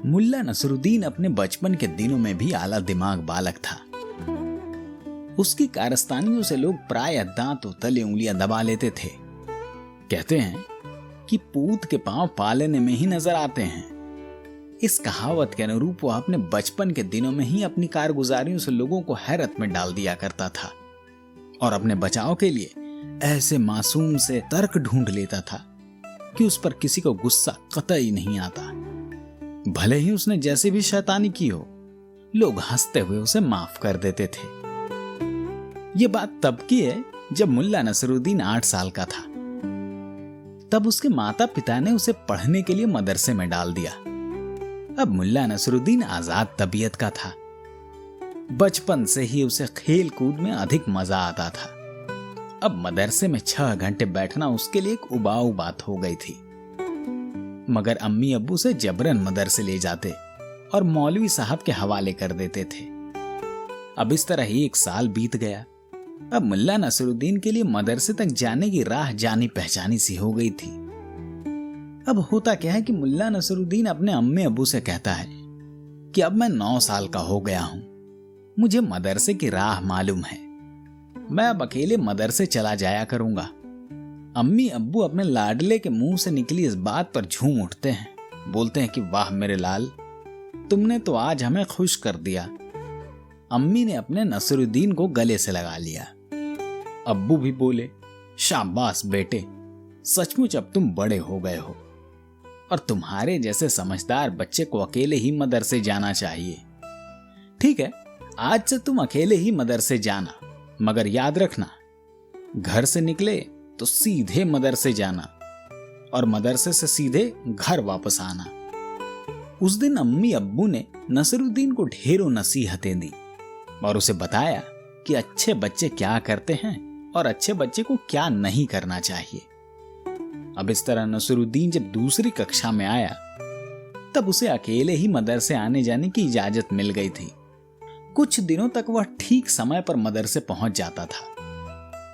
मुल्ला नसरुद्दीन अपने बचपन के दिनों में भी आला दिमाग बालक था। उसकी कारस्तानियों से लोग प्रायः दांतों तले उंगलियां दबा लेते थे। कहते हैं कि पूत के पांव पालने में ही नजर आते हैं। इस कहावत के अनुरूप वह अपने बचपन के दिनों में ही अपनी कारगुजारियों से लोगों को हैरत में डाल दिया करता था और अपने बचाव के लिए ऐसे मासूम से तर्क ढूंढ लेता था कि उस पर किसी को गुस्सा कतई नहीं आता। भले ही उसने जैसे भी शैतानी की हो, लोग हंसते हुए उसे माफ कर देते थे। ये बात तब की है जब मुल्ला नसरुद्दीन 8 साल का था। तब उसके माता पिता ने उसे पढ़ने के लिए मदरसे में डाल दिया। अब मुल्ला नसरुद्दीन आजाद तबीयत का था। बचपन से ही उसे खेल कूद में अधिक मजा आता था। अब मदरसे में 6 घंटे बैठना उसके लिए एक उबाऊ बात हो गई थी। मगर अम्मी अब्बू से जबरन मदरसे ले जाते और मौलवी साहब के हवाले कर देते थे। अब इस तरह ही 1 साल बीत गया। अब मुल्ला नसरुद्दीन के लिए मदरसे तक जाने की राह जानी पहचानी सी हो गई थी। अब होता क्या है कि मुल्ला नसरुद्दीन अपने अम्मी अब्बू से कहता है कि अब मैं 9 साल का हो गया हूं, मुझे मदरसे की राह मालूम है, मैं अब अकेले मदरसे चला जाया करूंगा। अम्मी अब्बू अपने लाडले के मुंह से निकली इस बात पर झूम उठते हैं, बोलते हैं कि वाह मेरे लाल, तुमने तो आज हमें खुश कर दिया। अम्मी ने अपने नसरुद्दीन को गले से लगा लिया। अब्बू भी बोले, शाबाश बेटे, सचमुच अब तुम बड़े हो गए हो और तुम्हारे जैसे समझदार बच्चे को अकेले ही मदरसे जाना चाहिए। ठीक है, आज से तुम अकेले ही मदरसे जाना, मगर याद रखना, घर से निकले तो सीधे मदरसे जाना और मदरसे से सीधे घर वापस आना। उस दिन अम्मी अब्बू ने नसरुद्दीन को ढेरों नसीहतें दी और उसे बताया कि अच्छे बच्चे क्या करते हैं और अच्छे बच्चे को क्या नहीं करना चाहिए। अब इस तरह नसरुद्दीन जब दूसरी कक्षा में आया तब उसे अकेले ही मदरसे आने जाने की इजाजत मिल गई थी। कुछ दिनों तक वह ठीक समय पर मदरसे पहुंच जाता था,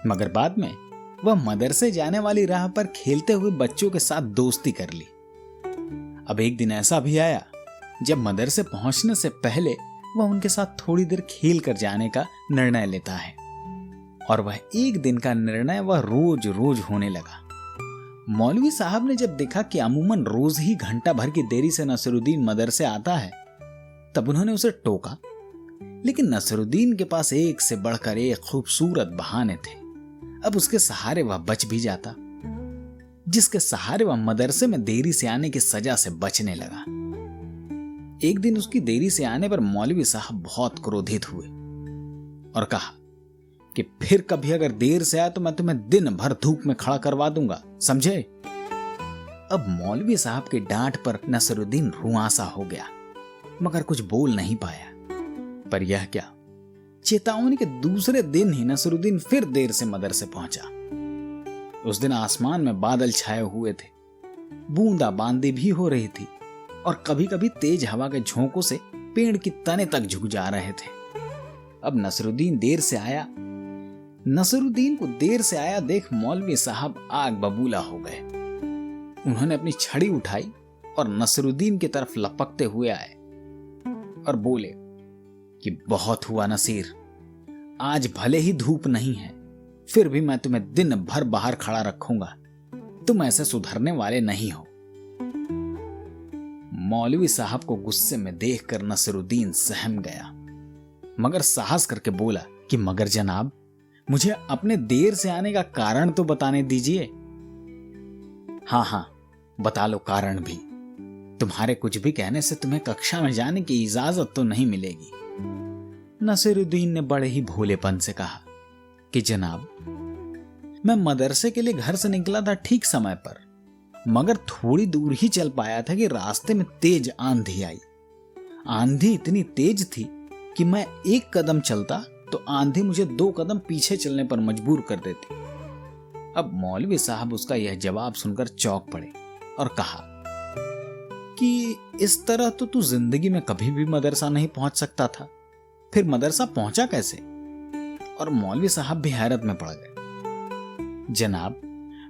मगर बाद में वह मदरसे जाने वाली राह पर खेलते हुए बच्चों के साथ दोस्ती कर ली। अब एक दिन ऐसा भी आया जब मदरसे पहुंचने से पहले वह उनके साथ थोड़ी देर खेल कर जाने का निर्णय लेता है और वह एक दिन का निर्णय वह रोज रोज होने लगा। मौलवी साहब ने जब देखा कि अमूमन रोज ही घंटा भर की देरी से नसरुद्दीन मदरसे आता है, तब उन्होंने उसे टोका, लेकिन नसरुद्दीन के पास एक से बढ़कर एक खूबसूरत बहाने थे। अब उसके सहारे वह बच भी जाता, जिसके सहारे वह मदरसे में देरी से आने की सजा से बचने लगा। एक दिन उसकी देरी से आने पर मौलवी साहब बहुत क्रोधित हुए और कहा कि फिर कभी अगर देर से आया तो मैं तुम्हें दिन भर धूप में खड़ा करवा दूंगा, समझे? अब मौलवी साहब की डांट पर नसरुद्दीन रुआंसा हो गया, मगर कुछ बोल नहीं पाया। पर यह क्या, चेतावनी के दूसरे दिन ही नसरुद्दीन फिर देर से मदरसे पहुंचा। उस दिन आसमान में बादल छाए हुए थे, बूंदाबांदी भी हो रही थी और कभी कभी तेज हवा के झोंकों से पेड़ की तने तक झुक जा रहे थे। अब नसरुद्दीन को देर से आया देख मौलवी साहब आग बबूला हो गए। उन्होंने अपनी छड़ी उठाई और नसरुद्दीन की तरफ लपकते हुए आए और बोले कि बहुत हुआ नसीर, आज भले ही धूप नहीं है, फिर भी मैं तुम्हें दिन भर बाहर खड़ा रखूंगा, तुम ऐसे सुधरने वाले नहीं हो। मौलवी साहब को गुस्से में देखकर नसरुद्दीन सहम गया, मगर साहस करके बोला कि मगर जनाब, मुझे अपने देर से आने का कारण तो बताने दीजिए। हाँ, बता लो कारण भी। तुम्हारे कुछ भी कहने से तुम्हें कक्षा में जाने की इजाजत तो नहीं मिलेगी। नसीरुद्दीन ने बड़े ही भोलेपन से कहा कि जनाब, मैं मदरसे के लिए घर से निकला था ठीक समय पर, मगर थोड़ी दूर ही चल पाया था कि रास्ते में तेज आंधी आई। आंधी इतनी तेज थी कि मैं 1 कदम चलता तो आंधी मुझे 2 कदम पीछे चलने पर मजबूर कर देती। अब मौलवी साहब उसका यह जवाब सुनकर चौंक पड़े और कहा कि इस तरह तो तू जिंदगी में कभी भी मदरसा नहीं पहुंच सकता था, फिर मदरसा पहुंचा कैसे? और मौलवी साहब भी हैरत में पड़ गए। जनाब,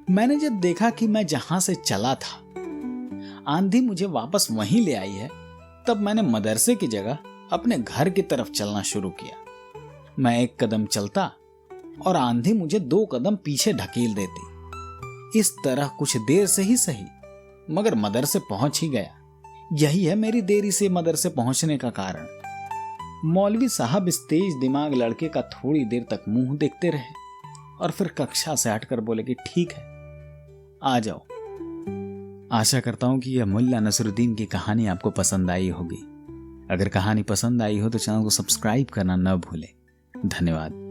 मैंने जब देखा कि मैं जहां से चला था आंधी मुझे वापस वहीं ले आई है, तब मैंने मदरसे की जगह अपने घर की तरफ चलना शुरू किया। मैं 1 कदम चलता और आंधी मुझे 2 कदम पीछे ढकेल देती। इस तरह कुछ देर से ही सही, मगर मदरसे पहुंच ही गया। यही है मेरी देरी से मदरसे पहुंचने का कारण। मौलवी साहब इस तेज दिमाग लड़के का थोड़ी देर तक मुंह देखते रहे और फिर कक्षा से हटकर बोले कि ठीक है, आ जाओ। आशा करता हूं कि यह मुल्ला नसरुद्दीन की कहानी आपको पसंद आई होगी। अगर कहानी पसंद आई हो तो चैनल को सब्सक्राइब करना न भूलें। धन्यवाद।